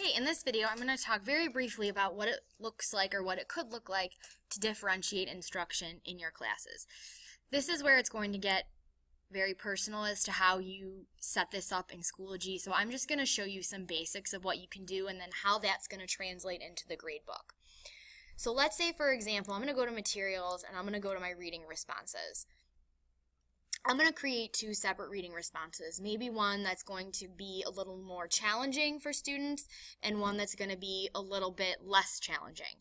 Okay, in this video I'm going to talk very briefly about what it looks like or what it could look like to differentiate instruction in your classes. This is where it's going to get very personal as to how you set this up in Schoology, so I'm just going to show you some basics of what you can do and then how that's going to translate into the gradebook. So let's say, for example, I'm going to go to materials and I'm going to go to my reading responses. I'm going to create two separate reading responses, maybe one that's going to be a little more challenging for students and one that's going to be a little bit less challenging.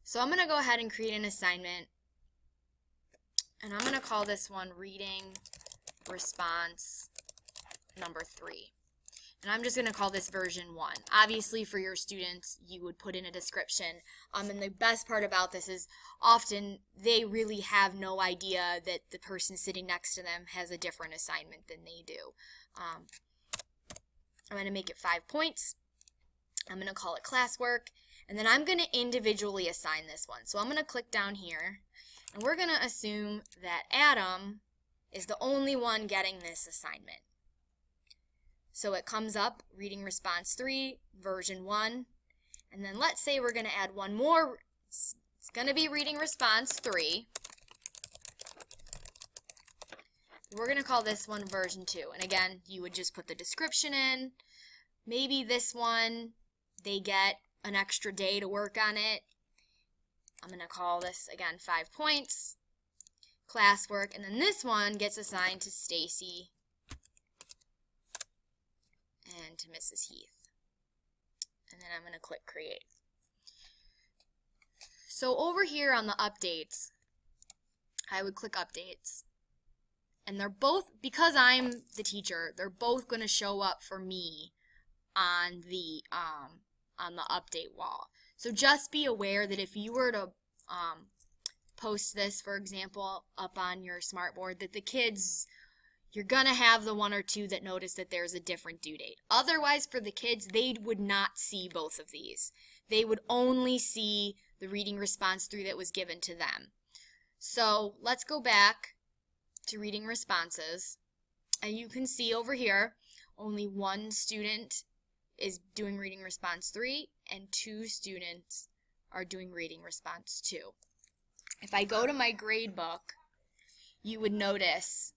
So I'm going to go ahead and create an assignment, and I'm going to call this one Reading Response number 3. And I'm just going to call this version 1. Obviously, for your students, you would put in a description. And the best part about this is often they really have no idea that the person sitting next to them has a different assignment than they do. I'm going to make it 5 points. I'm going to call it classwork. And then I'm going to individually assign this one. So I'm going to click down here. And we're going to assume that Adam is the only one getting this assignment. So it comes up, Reading Response 3, version 1, and then let's say we're going to add one more. It's going to be Reading Response 3. We're going to call this one version 2, and again, you would just put the description in. Maybe this one, they get an extra day to work on it. I'm going to call this, again, 5 points, classwork, and then this one gets assigned to Stacy and to Mrs. Heath. And then I'm going to click Create. So over here on the updates, I would click Updates. And they're both, because I'm the teacher, they're both going to show up for me on the update wall. So just be aware that if you were to post this, for example, up on your smartboard, that the kids, you're going to have the one or two that notice that there's a different due date. Otherwise, for the kids, they would not see both of these. They would only see the Reading Response 3 that was given to them. So let's go back to Reading Responses. And you can see over here, only one student is doing Reading Response 3, and 2 students are doing Reading Response 2. If I go to my grade book, you would notice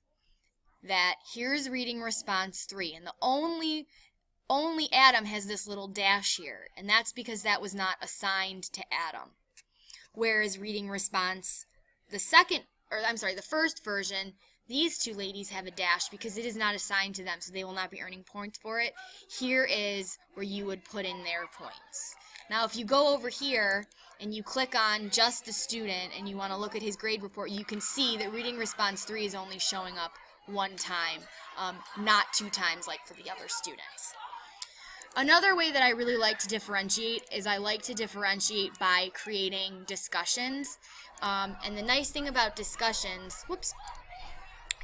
that here's Reading Response 3, and the only Adam has this little dash here, and that's because that was not assigned to Adam. Whereas Reading Response, the first version, these two ladies have a dash because it is not assigned to them, so they will not be earning points for it. Here is where you would put in their points. Now if you go over here and you click on just the student and you want to look at his grade report, you can see that Reading Response 3 is only showing up 1 time, not 2 times like for the other students. Another way that I really like to differentiate is I like to differentiate by creating discussions. And the nice thing about discussions,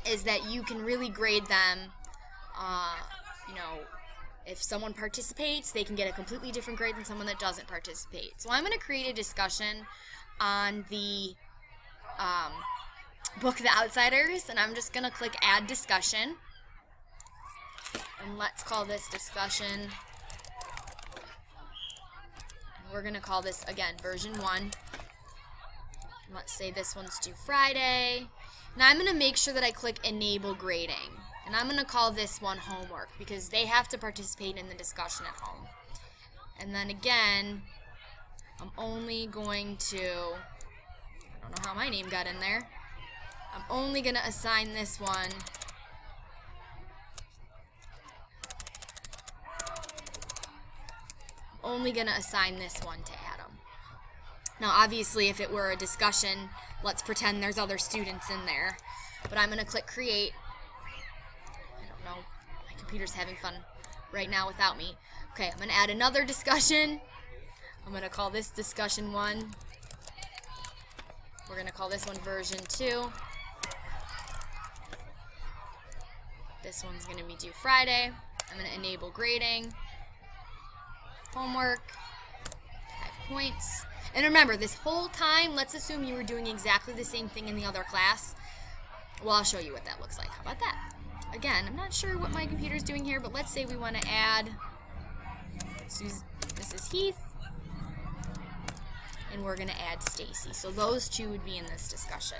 is that you can really grade them. You know, if someone participates, they can get a completely different grade than someone that doesn't participate. So I'm going to create a discussion on the book The Outsiders, and I'm just going to click Add Discussion. And let's call this discussion. And we're going to call this, again, version 1. And let's say this one's due Friday. Now I'm going to make sure that I click Enable Grading. And I'm going to call this one Homework because they have to participate in the discussion at home. And then again, I'm only going to, I don't know how my name got in there. I'm only going to assign this one to Adam. Now obviously if it were a discussion, let's pretend there's other students in there. But I'm going to click Create. I don't know, my computer's having fun right now without me. Okay, I'm going to add another discussion. I'm going to call this Discussion 1. We're going to call this one Version 2. This one's going to be due Friday. I'm going to enable grading. Homework. 5 points. And remember, this whole time, let's assume you were doing exactly the same thing in the other class. Well, I'll show you what that looks like. How about that? Again, I'm not sure what my computer's doing here, but let's say we want to add Mrs. is Heath. And we're going to add Stacy. So those two would be in this discussion.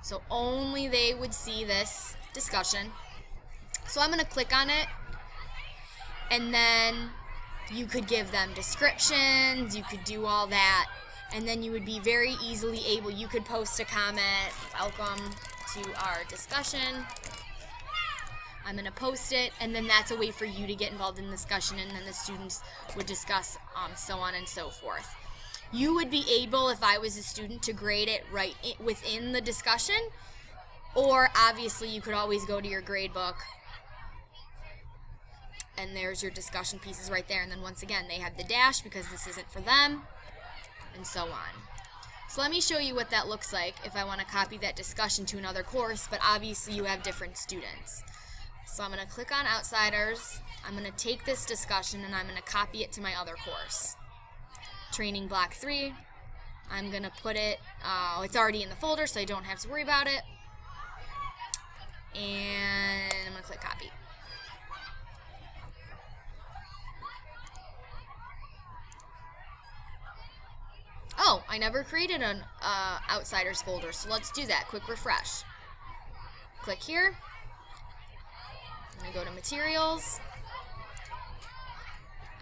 So only they would see this discussion. So I'm going to click on it, and then you could give them descriptions, you could do all that, and then you would be very easily able, you could post a comment, welcome to our discussion. I'm going to post it, and then that's a way for you to get involved in the discussion, and then the students would discuss so on and so forth. You would be able, if I was a student, to grade it right within the discussion, or obviously you could always go to your grade book, and there's your discussion pieces right there, and then once again they have the dash because this isn't for them, and so on. So let me show you what that looks like if I want to copy that discussion to another course, but obviously you have different students. So I'm going to click on Outsiders, I'm going to take this discussion and I'm going to copy it to my other course. Training Block 3, I'm going to put it, it's already in the folder so I don't have to worry about it, and I'm going to click copy. Oh, I never created an Outsiders folder, so let's do that. Quick refresh. Click here. I'm going to go to Materials.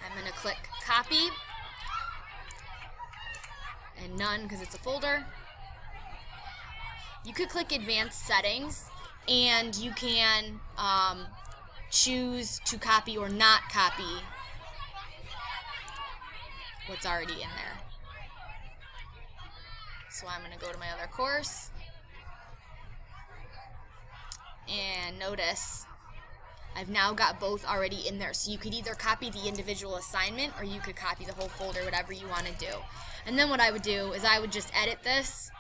I'm going to click Copy. And None because it's a folder. You could click Advanced Settings, and you can choose to copy or not copy what's already in there. So I'm going to go to my other course, and notice I've now got both already in there. So you could either copy the individual assignment or you could copy the whole folder, whatever you want to do. And then what I would do is I would just edit this,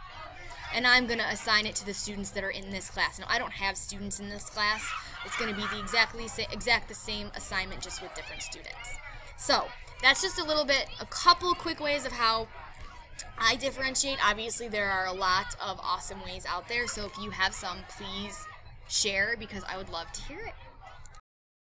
and I'm going to assign it to the students that are in this class. Now I don't have students in this class. It's going to be the exact same assignment, just with different students. So that's just a couple quick ways of how I differentiate. Obviously there are a lot of awesome ways out there, so if you have some, please share because I would love to hear it.